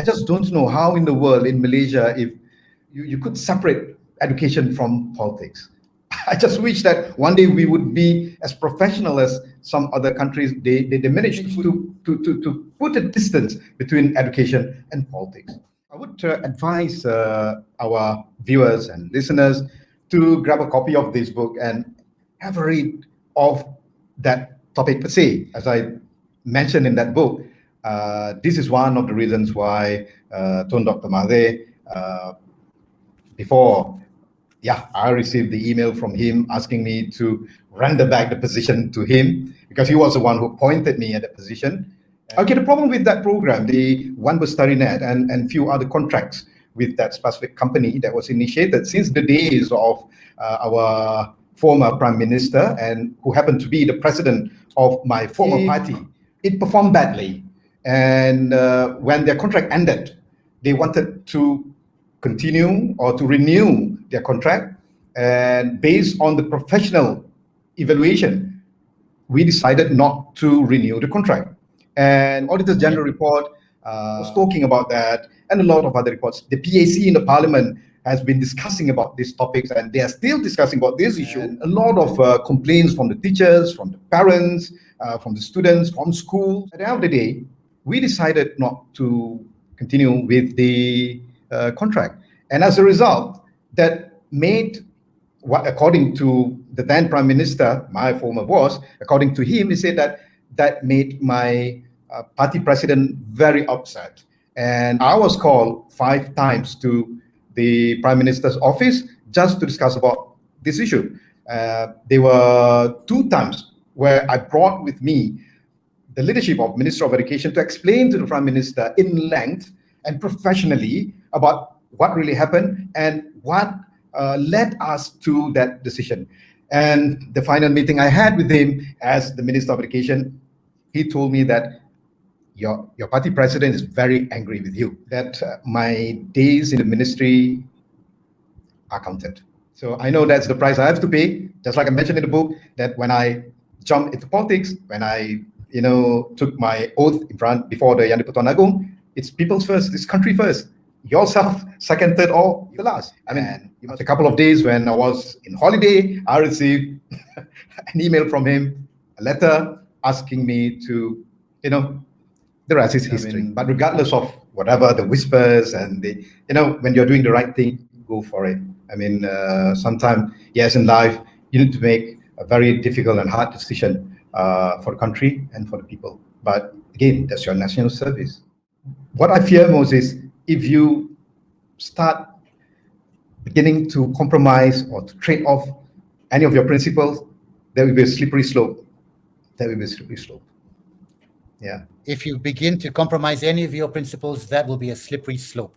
I just don't know how in the world, in Malaysia, if you could separate education from politics. I just wish that one day we would be as professional as some other countries. They managed to put a distance between education and politics. I would advise our viewers and listeners to grab a copy of this book and have a read of that topic per se. As I mentioned in that book, this is one of the reasons why Tun Dr. Mahathir, before I received the email from him asking me to render back the position to him, because he was the one who appointed me at that position. Okay, the problem with that program, the One Bestari Net and few other contracts with that specific company that was initiated since the days of our former Prime Minister, and who happened to be the president of my former party, it performed badly. And when their contract ended, they wanted to continue or to renew their contract, and based on the professional evaluation, we decided not to renew the contract. And Auditor General report was talking about that, and a lot of other reports. The PAC in the Parliament has been discussing about these topics, and they are still discussing about this issue. And a lot of complaints from the teachers, from the parents, from the students, from schools. At the end of the day, we decided not to continue with the contract. And as a result, that made, what, according to the then Prime Minister, my former boss, according to him, he said that made my party president very upset. And I was called 5 times to the Prime Minister's office just to discuss about this issue. There were 2 times where I brought with me the leadership of Minister of Education to explain to the Prime Minister in length and professionally about what really happened and what led us to that decision. And the final meeting I had with him as the Minister of Education, he told me that your party president is very angry with you, that my days in the ministry are counted. So I know that's the price I have to pay, just like I mentioned in the book, that when I jumped into politics, when I took my oath in front before the Yang di-Pertuan Agong, it's people first, it's country first. Yourself, second, third, or the last. I mean, a couple of days when I was in holiday, I received an email from him, a letter asking me to, the rest is history. But regardless of whatever the whispers and the, when you're doing the right thing, go for it. I mean, sometimes, yes, in life, you need to make a very difficult and hard decision for the country and for the people. But again, that's your national service. What I fear most is if you start beginning to compromise or to trade off any of your principles, there will be a slippery slope. There will be a slippery slope. Yeah. If you begin to compromise any of your principles, that will be a slippery slope.